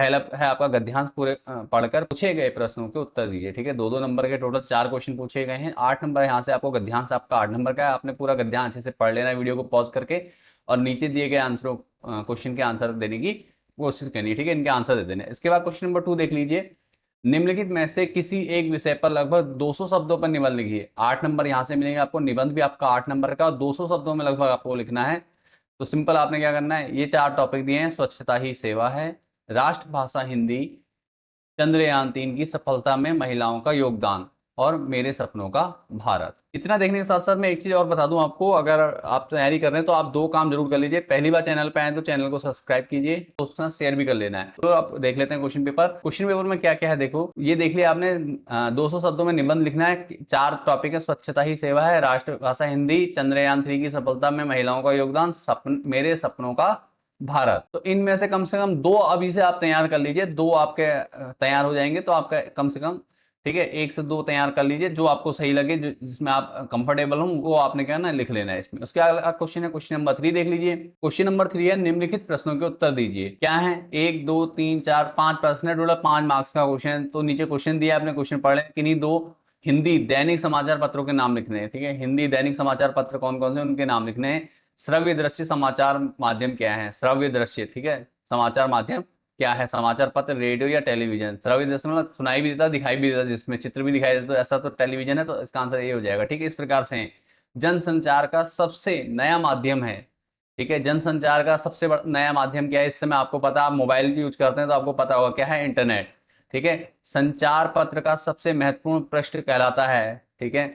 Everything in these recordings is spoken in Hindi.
पहला है आपका गद्यांश पूरे पढ़कर पूछे गए प्रश्नों के उत्तर दीजिए। ठीक है, 2-2 नंबर के टोटल 4 क्वेश्चन पूछे गए हैं। 8 नंबर यहाँ से आपको गद्यांश आपका 8 नंबर का है। आपने पूरा गद्यांश अच्छे से पढ़ लेना है वीडियो को पॉज करके, और नीचे दिए गए आंसरों क्वेश्चन के आंसर देने की कोशिश करनी है। ठीक है, इनके आंसर दे देने। इसके बाद क्वेश्चन नंबर 2 देख लीजिए। निम्नलिखित में से किसी एक विषय पर लगभग 200 शब्दों पर निबंध लिखिए। 8 नंबर यहाँ से मिलेंगे आपको, निबंध भी आपका 8 नंबर का, और 200 शब्दों में लगभग आपको लिखना है। तो सिंपल आपने क्या करना है, ये 4 टॉपिक दिए हैं। स्वच्छता ही सेवा है, राष्ट्रभाषा हिंदी, चंद्रयान 3 की सफलता में महिलाओं का योगदान, और मेरे सपनों का भारत। इतना देखने के साथ साथ मैं एक चीज और बता दूं आपको, अगर आप तैयारी कर रहे हैं तो आप 2 काम जरूर कर लीजिए। पहली बार चैनल पे आए तो चैनल को सब्सक्राइब कीजिए, दोस्तों के साथ शेयर भी कर लेना है। तो आप देख लेते हैं क्वेश्चन पेपर। क्वेश्चन पेपर में क्या क्या है देखो, ये देख लिया आपने। 200 शब्दों में निबंध लिखना है। 4 टॉपिक है, स्वच्छता ही सेवा है, राष्ट्रभाषा हिंदी, चंद्रयान 3 की सफलता में महिलाओं का योगदान, मेरे सपनों का भारत। तो इनमें से कम 2 अभी से आप तैयार कर लीजिए। 2 आपके तैयार हो जाएंगे तो आपका कम से कम, ठीक है, 1 से 2 तैयार कर लीजिए, जो आपको सही लगे, जिसमें आप कंफर्टेबल हो, वो आपने क्या ना लिख लेना है इसमें। उसके अगला क्वेश्चन है क्वेश्चन नंबर 3 देख लीजिए। क्वेश्चन नंबर 3 है, निम्नलिखित प्रश्नों के उत्तर दीजिए। क्या है, 1 2 3 4 5 प्रश्न है, टोटल 5 मार्क्स का क्वेश्चन है। तो नीचे क्वेश्चन दिया है, आपने क्वेश्चन पढ़ लें। किन्हीं 2 हिंदी दैनिक समाचार पत्रों के नाम लिखने हैं। ठीक है, हिंदी दैनिक समाचार पत्र कौन कौन से, उनके नाम लिखने हैं। श्रव्य दृश्य समाचार माध्यम क्या है, श्रव्य दृश्य, ठीक है, समाचार माध्यम क्या है, समाचार पत्र, रेडियो या टेलीविजन। श्रव्य दृश्य मतलब सुनाई भी देता, दिखाई भी देता, जिसमें चित्र भी दिखाई देता, तो ऐसा तो टेलीविजन है, तो इसका आंसर ये हो जाएगा। ठीक है, इस प्रकार से जनसंचार का सबसे नया माध्यम है। ठीक है, जनसंचार का सबसे नया माध्यम क्या है, इस समय आपको पता, आप मोबाइल यूज करते हैं तो आपको पता होगा क्या है, इंटरनेट। ठीक है, संचार पत्र का सबसे महत्वपूर्ण पृष्ठ कहलाता है। ठीक है,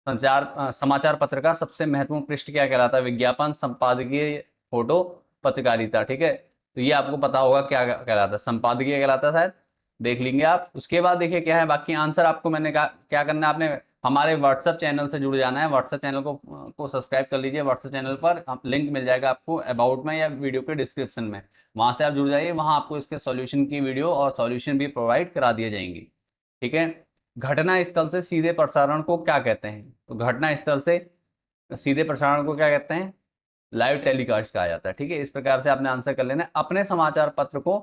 समाचार पत्र का सबसे महत्वपूर्ण पृष्ठ क्या कहलाता है, विज्ञापन, संपादकीय, फोटो, पत्रकारिता। ठीक है, तो ये आपको पता होगा क्या कहलाता है, संपादकीय कहलाता है शायद, देख लेंगे आप। उसके बाद देखिए क्या है बाकी आंसर। आपको मैंने कहा क्या करना है, आपने हमारे व्हाट्सएप चैनल से जुड़ जाना है। व्हाट्सएप चैनल को सब्सक्राइब कर लीजिए। व्हाट्सएप चैनल पर लिंक मिल जाएगा आपको अबाउट में या वीडियो के डिस्क्रिप्शन में, वहां से आप जुड़ जाइए। वहां आपको इसके सॉल्यूशन की वीडियो और सॉल्यूशन भी प्रोवाइड करा दिए जाएंगे। ठीक है, घटना स्थल से सीधे प्रसारण को क्या कहते हैं, तो घटना स्थल से सीधे प्रसारण को क्या कहते हैं, लाइव टेलीकास्ट कहा जाता है। ठीक है, इस प्रकार से आपने आंसर कर लेना है। अपने समाचार पत्र को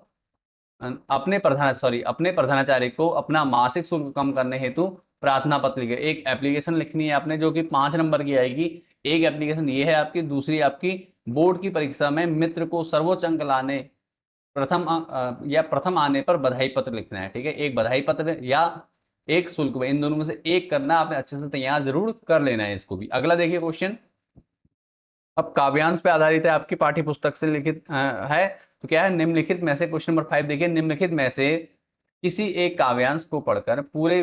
अपने प्रधानाचार्य को अपना मासिक शुल्क कम करने हेतु प्रार्थना पत्र लिखे। एक एप्लीकेशन लिखनी है आपने, जो कि 5 नंबर की आएगी। एक एप्लीकेशन ये है आपकी, दूसरी आपकी बोर्ड की परीक्षा में मित्र को सर्वोच्च अंक लाने, या प्रथम आने पर बधाई पत्र लिखना है। ठीक है, एक बधाई पत्र या एक शुल्क, इन दोनों में से एक करना, आपने अच्छे से तैयार जरूर कर लेना है इसको भी। अगला देखिए क्वेश्चन, अब काव्यांश पे आधारित है, आपकी पाठ्य पुस्तक से लिखित है। तो क्या है, निम्नलिखित में से क्वेश्चन नंबर 5 देखिए, निम्नलिखित में से किसी एक काव्यांश को पढ़कर पूरे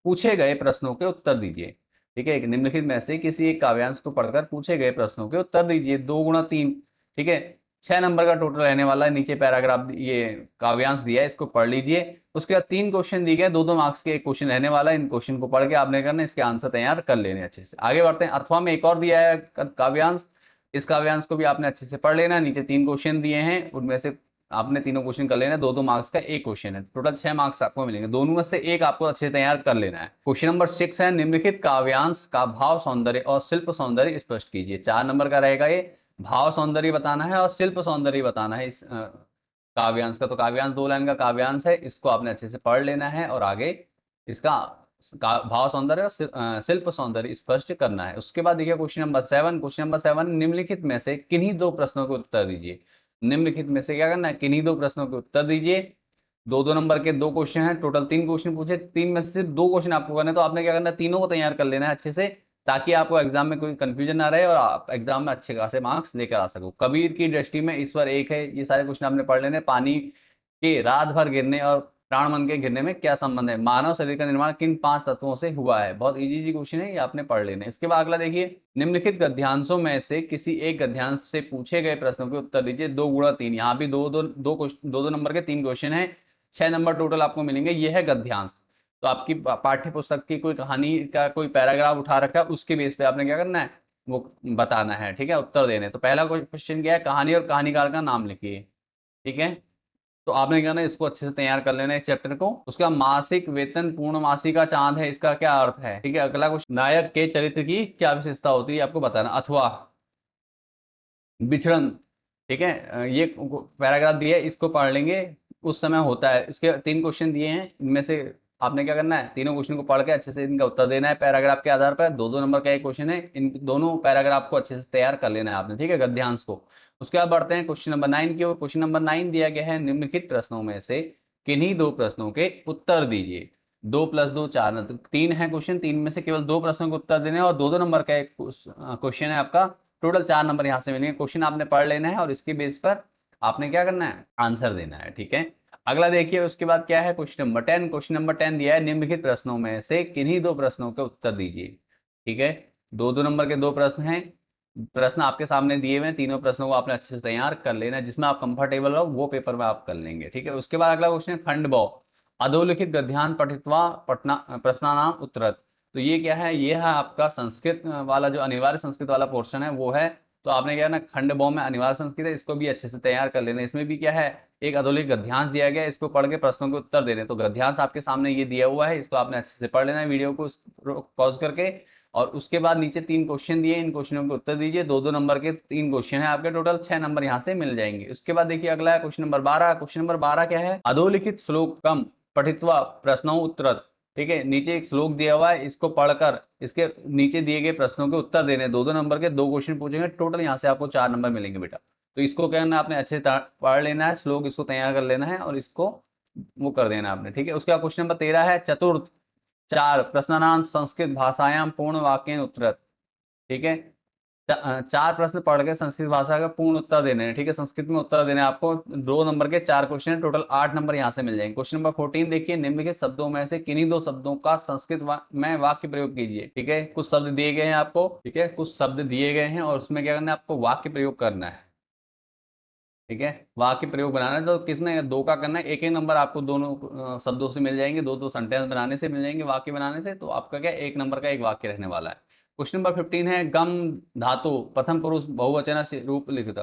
पूछे गए प्रश्नों के उत्तर दीजिए। ठीक है, निम्नलिखित में से किसी एक काव्यांश को पढ़कर पूछे गए प्रश्नों के उत्तर दीजिए। 2 × 3, ठीक है, 6 नंबर का टोटल रहने वाला है। नीचे पैराग्राफ ये काव्यांश दिया है, इसको पढ़ लीजिए। उसके बाद 3 क्वेश्चन दिए गए, 2-2 मार्क्स के एक क्वेश्चन रहने वाला है। इन क्वेश्चन को पढ़ के आपने करना, इसके आंसर तैयार कर लेने अच्छे से। आगे बढ़ते हैं। अथवा में एक और दिया है काव्यांश, इस काव्यांश को भी आपने अच्छे से पढ़ लेना। नीचे 3 क्वेश्चन दिए हैं, उनमें से आपने तीनों क्वेश्चन कर लेना है। 2-2 मार्क्स का एक क्वेश्चन है, टोटल 6 मार्क्स आपको मिलेंगे। दोनों में से एक आपको अच्छे से तैयार कर लेना है। क्वेश्चन नंबर 6 है, निम्नलिखित काव्यांश का भाव सौंदर्य और शिल्प सौंदर्य स्पष्ट कीजिए। 4 नंबर का रहेगा ये। भाव सौंदर्य बताना है और शिल्प सौंदर्य बताना है इस काव्यांश का। तो काव्यांश 2 लाइन का काव्यांश है, इसको आपने अच्छे से पढ़ लेना है और आगे इसका भाव सौंदर्य और शिल्प सौंदर्य स्पष्ट करना है। उसके बाद देखिए क्वेश्चन नंबर 7। क्वेश्चन नंबर 7, निम्नलिखित में से किन्हीं 2 प्रश्नों के उत्तर दीजिए। निम्नलिखित में से क्या करना है, किन्हीं 2 प्रश्नों के उत्तर दीजिए। 2-2 नंबर के 2 क्वेश्चन हैं, टोटल 3 क्वेश्चन पूछे, 3 में से सिर्फ 2 क्वेश्चन आपको करने, तो आपने क्या करना है, तीनों को तैयार कर लेना है अच्छे से, ताकि आपको एग्जाम में कोई कंफ्यूजन ना रहे और आप एग्जाम में अच्छे खासे मार्क्स लेकर आ सको। कबीर की दृष्टि में ईश्वर एक है, ये सारे क्वेश्चन आपने पढ़ लेने। पानी के रात भर गिरने और प्राण मन के गिरने में क्या संबंध है, मानव शरीर का निर्माण किन 5 तत्वों से हुआ है। बहुत इजी क्वेश्चन है, ये आपने पढ़ लेने। इसके बाद अगला देखिए, निम्नलिखित गद्यांशों में से किसी एक गद्यांश से पूछे गए प्रश्नों के उत्तर दीजिए। 2 × 3, यहाँ भी 2-2 नंबर के 3 क्वेश्चन है, 6 नंबर टोटल आपको मिलेंगे। ये है गद्यांश। तो आपकी पाठ्य पुस्तक की कोई कहानी का कोई पैराग्राफ उठा रखा है, उसके बेस पे आपने क्या करना है, वो बताना है। ठीक है, उत्तर देने। तो पहला क्वेश्चन क्या है, कहानी और कहानीकार का नाम लिखिए। ठीक है, तो आपने क्या ना इसको अच्छे से तैयार कर लेना है इस चैप्टर को। उसका मासिक वेतन पूर्णमासी का चांद है, इसका क्या अर्थ है। ठीक है, अगला क्वेश्चन, नायक के चरित्र की क्या विशेषता होती है आपको बताना। अथवा, बिछड़न, ठीक है, ये पैराग्राफ दिया है, इसको पढ़ लेंगे। उस समय होता है। इसके 3 क्वेश्चन दिए हैं, इनमें से आपने क्या करना है, तीनों क्वेश्चन को पढ़ के अच्छे से इनका उत्तर देना है पैराग्राफ के आधार पर। 2-2 नंबर का एक क्वेश्चन है, इन दोनों पैराग्राफ को अच्छे से तैयार कर लेना है आपने, ठीक है, गद्यांश को। उसके बाद बढ़ते हैं क्वेश्चन नंबर 9 की ओर। क्वेश्चन नंबर 9 दिया गया है, निम्नलिखित प्रश्नों में से किन्हीं 2 प्रश्नों के उत्तर दीजिए। 2 + 2 4, 3 है क्वेश्चन, 3 में से केवल 2 प्रश्नों के उत्तर देने हैं और 2-2 नंबर का एक क्वेश्चन है आपका। टोटल 4 नंबर यहाँ से मिलेंगे। क्वेश्चन आपने पढ़ लेना है और इसके बेस पर आपने क्या करना है, आंसर देना है, ठीक है। अगला देखिए, उसके बाद क्या है, क्वेश्चन नंबर 10। क्वेश्चन नंबर 10 दिया है, निम्नलिखित प्रश्नों में से किन्हीं 2 प्रश्नों के उत्तर दीजिए, ठीक है। 2-2 नंबर के 2 प्रश्न हैं। प्रश्न आपके सामने दिए हुए हैं, तीनों प्रश्नों को आपने अच्छे से तैयार कर लेना है, जिसमें आप कंफर्टेबल हो वो पेपर में आप कर लेंगे, ठीक है। उसके बाद अगला क्वेश्चन है, खंड ब, अधोलिखित गद्यांश पठित्वा पटना प्रश्नानाम उत्तरत। तो ये क्या है, ये है आपका संस्कृत वाला जो अनिवार्य संस्कृत वाला पोर्शन है वो है। तो आपने क्या ना, खंड ब में अनिवार्य संस्कृत है, इसको भी अच्छे से तैयार कर लेना। इसमें भी क्या है, एक अधोलिखित गद्यांश दिया गया है, इसको पढ़ के प्रश्नों के उत्तर देने। तो गद्यांश आपके सामने ये दिया हुआ है, इसको आपने अच्छे से पढ़ लेना है, वीडियो को पॉज करके। और उसके बाद नीचे 3 क्वेश्चन दिए, इन क्वेश्चनों के उत्तर दीजिए। 2-2 नंबर के 3 क्वेश्चन है आपके, टोटल 6 नंबर यहाँ से मिल जाएंगे। उसके बाद देखिए अगला है क्वेश्चन नंबर 12। क्वेश्चन नंबर 12 क्या है, अधोलिखित श्लोकम पठित्वा प्रश्नों उत्तरत, ठीक है। नीचे एक श्लोक दिया हुआ है, इसको पढ़कर इसके नीचे दिए गए प्रश्नों के उत्तर देने। 2-2 नंबर के 2 क्वेश्चन पूछेंगे, टोटल यहाँ से आपको 4 नंबर मिलेंगे बेटा। तो इसको क्या करना है, आपने अच्छे से पढ़ लेना है, श्लोक इसको तैयार कर लेना है और इसको वो कर देना आपने, ठीक है। उसके बाद क्वेश्चन नंबर 13 है, चतुर्थ 4 प्रश्नानां संस्कृत भाषायां पूर्ण वाक्येन उत्तरत, ठीक है। 4 प्रश्न पढ़ के संस्कृत भाषा का पूर्ण उत्तर देने हैं, ठीक है, संस्कृत में उत्तर देने हैं आपको। 2 नंबर के 4 क्वेश्चन है, टोटल 8 नंबर यहाँ से मिल जाएंगे। क्वेश्चन नंबर 14 देखिए, निम्नलिखित शब्दों में से किन्हीं 2 शब्दों का संस्कृत में वाक्य प्रयोग कीजिए, ठीक है। कुछ शब्द दिए गए हैं आपको, ठीक है, कुछ शब्द दिए गए हैं और उसमें क्या करना है, आपको वाक्य प्रयोग करना है, ठीक है। वाक्य प्रयोग बनाना है। तो कितने 2 का करना है, एक एक नंबर आपको दोनों शब्दों से मिल जाएंगे, 2-2 सेंटेंस बनाने से मिल जाएंगे, वाक्य बनाने से। तो आपका क्या 1 नंबर का एक वाक्य रहने वाला है। क्वेश्चन नंबर 15 है, गम धातु प्रथम पुरुष बहुवचन से रूप लिखित,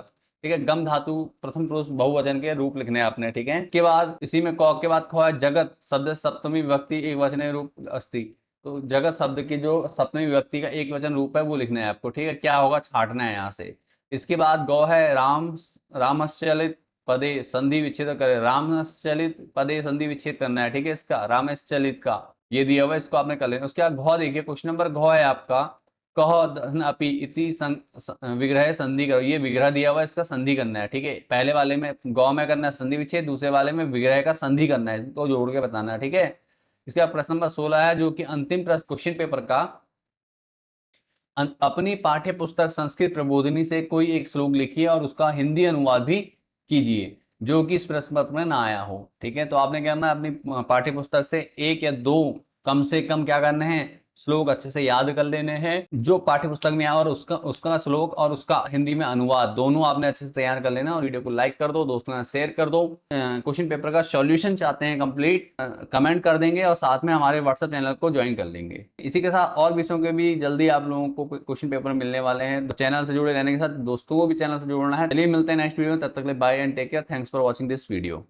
ठीक है। गम धातु प्रथम पुरुष बहुवचन के रूप लिखने हैं आपने, ठीक है। इसके बाद इसी में क के बाद ख है, जगत शब्द सप्तमी विभक्ति एक वचन रूप अस्ति। तो जगत शब्द की जो सप्तमी विभक्ति का एक वचन रूप है वो लिखना है आपको, ठीक है। क्या होगा, छांटना है यहाँ से। इसके बाद गौ है, रामश्चलित पदे संधि विच्छेद करे, रामश्चलित पदे संधि विच्छेद करना है, ठीक है। इसका रामश्चलित का ये दिया हुआ, इसको आपने कर लेना। उसके बाद घ देखिए, क्वेश्चन नंबर घ है आपका, कह धन अपि इति विग्रह संधि करो। ये विग्रह दिया हुआ है, इसका संधि करना है, ठीक है। पहले वाले में गौ में करना है संधि विच्छेद, दूसरे वाले में विग्रह का संधि करना है, तो जोड़ के बताना है, ठीक है। इसके बाद प्रश्न नंबर 16 है, जो कि अंतिम प्रश्न क्वेश्चन पेपर का, अपनी पाठ्य पुस्तक संस्कृत प्रबोधिनी से कोई एक श्लोक लिखिए और उसका हिंदी अनुवाद भी कीजिए, जो कि इस प्रश्न पत्र में ना आया हो, ठीक है। तो आपने क्या करना है, अपनी पाठ्य पुस्तक से 1 या 2 कम से कम क्या करने हैं, श्लोक अच्छे से याद कर लेने हैं जो पाठ्य पुस्तक में आया, और उसका उसका श्लोक और उसका हिंदी में अनुवाद दोनों आपने अच्छे से तैयार कर लेना। और वीडियो को लाइक कर दो, दोस्तों के साथ शेयर कर दो। क्वेश्चन पेपर का सॉल्यूशन चाहते हैं कंप्लीट, कमेंट कर देंगे और साथ में हमारे व्हाट्सएप चैनल को ज्वाइन कर लेंगे। इसी के साथ और विषयों के भी जल्दी आप लोगों को क्वेश्चन पेपर मिलने वाले हैं, तो चैनल से जुड़े रहने के साथ दोस्तों को भी चैनल से जोड़ना है। चलिए मिलते हैं नेक्स्ट वीडियो में, तब तक के लिए bye and take care. Thanks for watching this video.